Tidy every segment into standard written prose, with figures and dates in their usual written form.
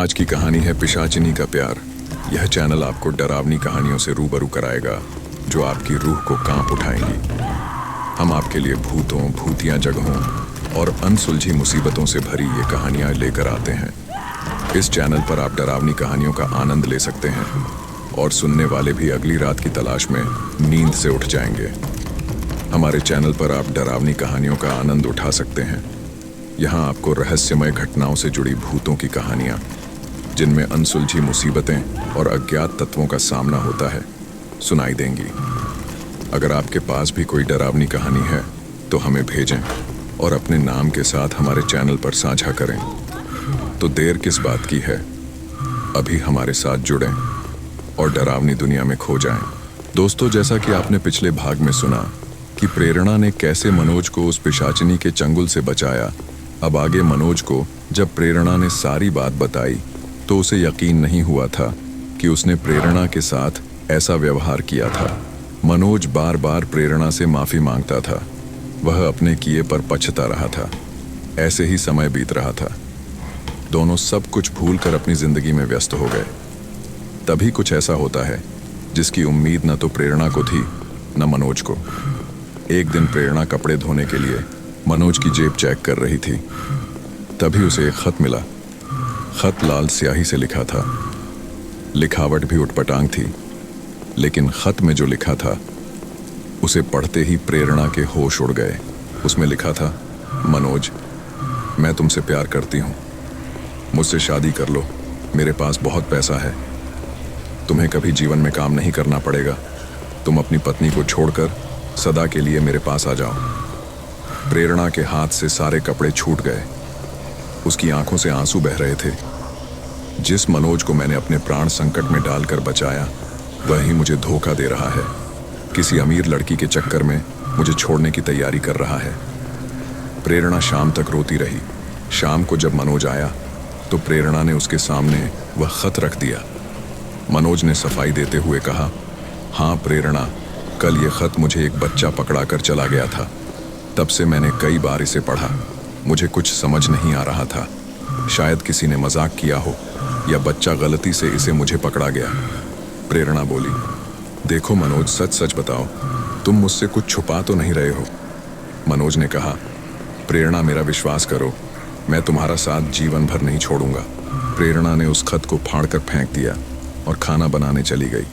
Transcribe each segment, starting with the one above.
आज की कहानी है पिशाचिनी का प्यार। यह चैनल आपको डरावनी कहानियों से रूबरू कराएगा जो आपकी रूह को कांप उठाएंगी। हम आपके लिए भूतों, भूतिया जगहों और अनसुलझी मुसीबतों से भरी ये कहानियाँ लेकर आते हैं। इस चैनल पर आप डरावनी कहानियों का आनंद ले सकते हैं और सुनने वाले भी अगली रात की तलाश में नींद से उठ जाएंगे। हमारे चैनल पर आप डरावनी कहानियों का आनंद उठा सकते हैं। यहाँ आपको रहस्यमय घटनाओं से जुड़ी भूतों की कहानियाँ, जिनमें अनसुलझी मुसीबतें और अज्ञात तत्वों का सामना होता है, सुनाई देंगी। अगर आपके पास भी कोई डरावनी कहानी है तो हमें भेजें और अपने नाम के साथ हमारे चैनल पर साझा करें। तो देर किस बात की है, अभी हमारे साथ जुड़ें और डरावनी दुनिया में खो जाएं। दोस्तों, जैसा कि आपने पिछले भाग में सुना कि प्रेरणा ने कैसे मनोज को उस पिशाचिनी के चंगुल से बचाया, अब आगे मनोज को जब प्रेरणा ने सारी बात बताई तो उसे यकीन नहीं हुआ था कि उसने प्रेरणा के साथ ऐसा व्यवहार किया था। मनोज बार बार प्रेरणा से माफ़ी मांगता था। वह अपने किए पर पछता रहा था। ऐसे ही समय बीत रहा था। दोनों सब कुछ भूलकर अपनी जिंदगी में व्यस्त हो गए। तभी कुछ ऐसा होता है जिसकी उम्मीद न तो प्रेरणा को थी न मनोज को। एक दिन प्रेरणा कपड़े धोने के लिए मनोज की जेब चेक कर रही थी। तभी उसे एक खत मिला। खत लाल स्याही से लिखा था। लिखावट भी उटपटांग थी, लेकिन खत में जो लिखा था उसे पढ़ते ही प्रेरणा के होश उड़ गए। उसमें लिखा था, मनोज, मैं तुमसे प्यार करती हूँ। मुझसे शादी कर लो। मेरे पास बहुत पैसा है। तुम्हें कभी जीवन में काम नहीं करना पड़ेगा। तुम अपनी पत्नी को छोड़कर सदा के लिए मेरे पास आ जाओ। प्रेरणा के हाथ से सारे कपड़े छूट गए। उसकी आंखों से आंसू बह रहे थे। जिस मनोज को मैंने अपने प्राण संकट में डालकर बचाया, वह ही मुझे धोखा दे रहा है। किसी अमीर लड़की के चक्कर में मुझे छोड़ने की तैयारी कर रहा है। प्रेरणा शाम तक रोती रही। शाम को जब मनोज आया तो प्रेरणा ने उसके सामने वह खत रख दिया। मनोज ने सफाई देते हुए कहा, हाँ प्रेरणा, कल ये खत मुझे एक बच्चा पकड़ा कर चला गया था। तब से मैंने कई बार इसे पढ़ा। मुझे कुछ समझ नहीं आ रहा था। शायद किसी ने मजाक किया हो या बच्चा गलती से इसे मुझे पकड़ा गया। प्रेरणा बोली, देखो मनोज, सच सच बताओ, तुम मुझसे कुछ छुपा तो नहीं रहे हो। मनोज ने कहा, प्रेरणा मेरा विश्वास करो, मैं तुम्हारा साथ जीवन भर नहीं छोड़ूंगा। प्रेरणा ने उस खत को फाड़कर फेंक दिया और खाना बनाने चली गई।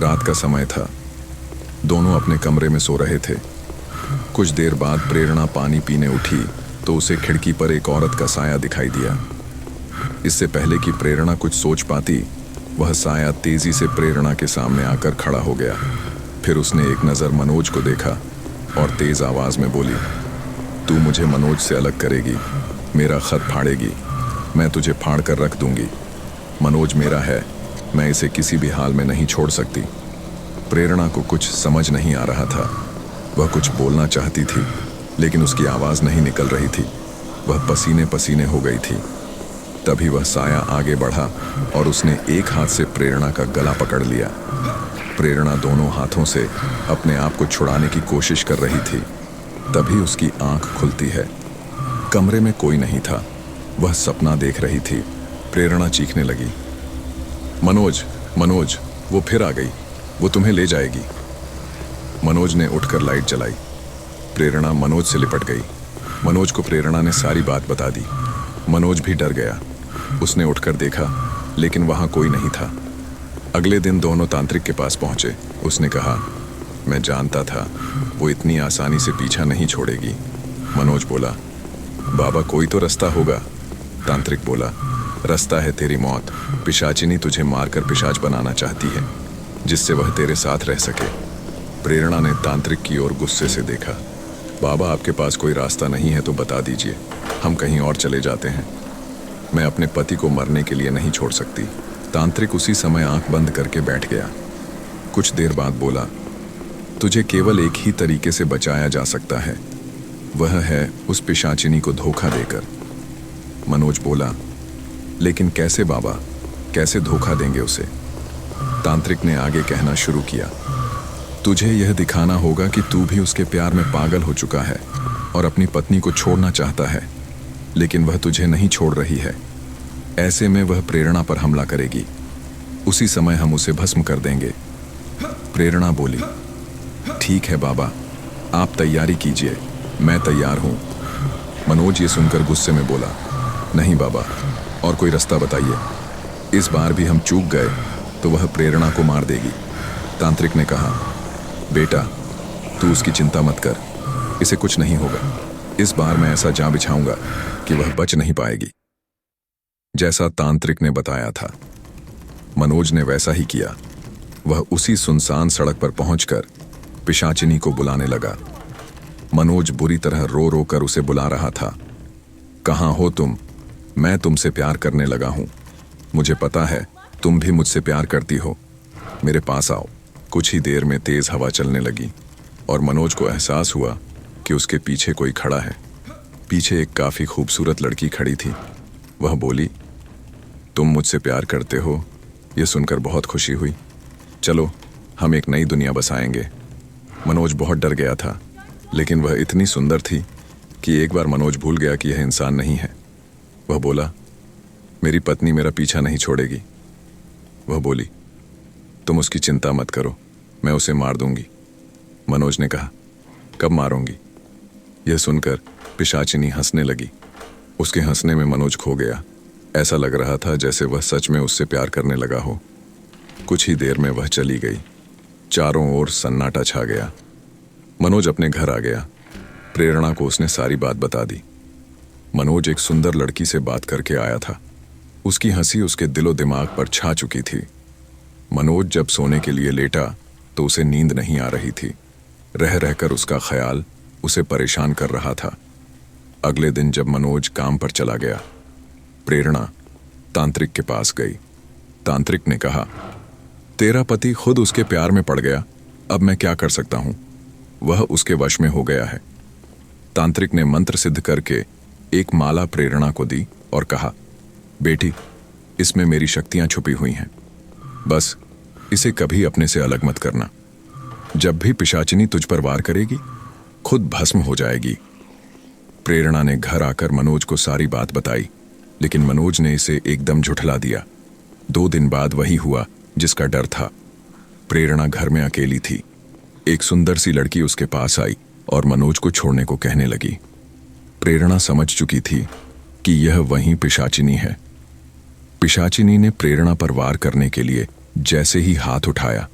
रात का समय था। दोनों अपने कमरे में सो रहे थे। कुछ देर बाद प्रेरणा पानी पीने उठी तो उसे खिड़की पर एक औरत का साया दिखाई दिया। इससे पहले कि प्रेरणा कुछ सोच पाती, वह साया तेजी से प्रेरणा के सामने आकर खड़ा हो गया। फिर उसने एक नज़र मनोज को देखा और तेज आवाज में बोली, तू मुझे मनोज से अलग करेगी, मेरा खत फाड़ेगी, मैं तुझे फाड़ कर रख दूंगी। मनोज मेरा है, मैं इसे किसी भी हाल में नहीं छोड़ सकती। प्रेरणा को कुछ समझ नहीं आ रहा था। वह कुछ बोलना चाहती थी, लेकिन उसकी आवाज़ नहीं निकल रही थी। वह पसीने पसीने हो गई थी। तभी वह साया आगे बढ़ा और उसने एक हाथ से प्रेरणा का गला पकड़ लिया। प्रेरणा दोनों हाथों से अपने आप को छुड़ाने की कोशिश कर रही थी। तभी उसकी आंख खुलती है। कमरे में कोई नहीं था। वह सपना देख रही थी। प्रेरणा चीखने लगी, मनोज, मनोज, वो फिर आ गई, वो तुम्हें ले जाएगी। मनोज ने उठकर लाइट जलाई। प्रेरणा मनोज से लिपट गई। मनोज को प्रेरणा ने सारी बात बता दी। मनोज भी डर गया। उसने उठकर देखा, लेकिन वहाँ कोई नहीं था। अगले दिन दोनों तांत्रिक के पास पहुँचे। उसने कहा, मैं जानता था वो इतनी आसानी से पीछा नहीं छोड़ेगी। मनोज बोला, बाबा कोई तो रास्ता होगा। तांत्रिक बोला, रास्ता है तेरी मौत। पिशाचिनी तुझे मारकर पिशाच बनाना चाहती है, जिससे वह तेरे साथ रह सके। प्रेरणा ने तांत्रिक की ओर गुस्से से देखा। बाबा आपके पास कोई रास्ता नहीं है तो बता दीजिए, हम कहीं और चले जाते हैं। मैं अपने पति को मरने के लिए नहीं छोड़ सकती। तांत्रिक उसी समय आंख बंद करके बैठ गया। कुछ देर बाद बोला, तुझे केवल एक ही तरीके से बचाया जा सकता है, वह है उस पिशाचिनी को धोखा देकर। मनोज बोला, लेकिन कैसे बाबा, कैसे धोखा देंगे उसे? तांत्रिक ने आगे कहना शुरू किया, तुझे यह दिखाना होगा कि तू भी उसके प्यार में पागल हो चुका है और अपनी पत्नी को छोड़ना चाहता है, लेकिन वह तुझे नहीं छोड़ रही है। ऐसे में वह प्रेरणा पर हमला करेगी। उसी समय हम उसे भस्म कर देंगे। प्रेरणा बोली, ठीक है बाबा, आप तैयारी कीजिए, मैं तैयार हूं। मनोज ये सुनकर गुस्से में बोला, नहीं बाबा, और कोई रास्ता बताइए। इस बार भी हम चूक गए तो वह प्रेरणा को मार देगी। तांत्रिक ने कहा, बेटा तू उसकी चिंता मत कर, इसे कुछ नहीं होगा। इस बार मैं ऐसा जाल बिछाऊंगा कि वह बच नहीं पाएगी। जैसा तांत्रिक ने बताया था, मनोज ने वैसा ही किया। वह उसी सुनसान सड़क पर पहुंचकर पिशाचिनी को बुलाने लगा। मनोज बुरी तरह रो रो कर उसे बुला रहा था। कहाँ हो तुम? मैं तुमसे प्यार करने लगा हूं। मुझे पता है तुम भी मुझसे प्यार करती हो। मेरे पास आओ। कुछ ही देर में तेज हवा चलने लगी और मनोज को एहसास हुआ कि उसके पीछे कोई खड़ा है। पीछे एक काफी खूबसूरत लड़की खड़ी थी। वह बोली, तुम मुझसे प्यार करते हो? यह सुनकर बहुत खुशी हुई। चलो हम एक नई दुनिया बसाएंगे। मनोज बहुत डर गया था, लेकिन वह इतनी सुंदर थी कि एक बार मनोज भूल गया कि यह इंसान नहीं है। वह बोला, मेरी पत्नी मेरा पीछा नहीं छोड़ेगी। वह बोली, तुम उसकी चिंता मत करो, मैं उसे मार दूंगी। मनोज ने कहा, कब मारोगी? यह सुनकर पिशाचिनी हंसने लगी। उसके हंसने में मनोज खो गया। ऐसा लग रहा था जैसे वह सच में उससे प्यार करने लगा हो। कुछ ही देर में वह चली गई। चारों ओर सन्नाटा छा गया। मनोज अपने घर आ गया। प्रेरणा को उसने सारी बात बता दी। मनोज एक सुंदर लड़की से बात करके आया था। उसकी हंसी उसके दिलो दिमाग पर छा चुकी थी। मनोज जब सोने के लिए लेटा तो उसे नींद नहीं आ रही थी। रह रहकर उसका ख्याल उसे परेशान कर रहा था। अगले दिन जब मनोज काम पर चला गया, प्रेरणा तांत्रिक के पास गई। तांत्रिक ने कहा, तेरा पति खुद उसके प्यार में पड़ गया, अब मैं क्या कर सकता हूं? वह उसके वश में हो गया है। तांत्रिक ने मंत्र सिद्ध करके एक माला प्रेरणा को दी और कहा, बेटी, इसमें मेरी शक्तियां छुपी हुई हैं। बस इसे कभी अपने से अलग मत करना। जब भी पिशाचिनी तुझ पर वार करेगी, खुद भस्म हो जाएगी। प्रेरणा ने घर आकर मनोज को सारी बात बताई, लेकिन मनोज ने इसे एकदम झुठला दिया। 2 दिन बाद वही हुआ जिसका डर था। प्रेरणा घर में अकेली थी। एक सुंदर सी लड़की उसके पास आई और मनोज को छोड़ने को कहने लगी। प्रेरणा समझ चुकी थी कि यह वही पिशाचिनी है। पिशाचिनी ने प्रेरणा पर वार करने के लिए जैसे ही हाथ उठाया,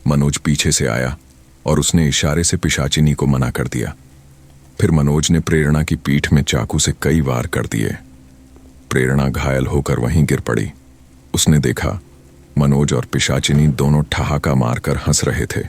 मनोज पीछे से आया और उसने इशारे से पिशाचिनी को मना कर दिया। फिर मनोज ने प्रेरणा की पीठ में चाकू से कई वार कर दिए। प्रेरणा घायल होकर वहीं गिर पड़ी। उसने देखा मनोज और पिशाचिनी दोनों ठहाका मारकर हंस रहे थे।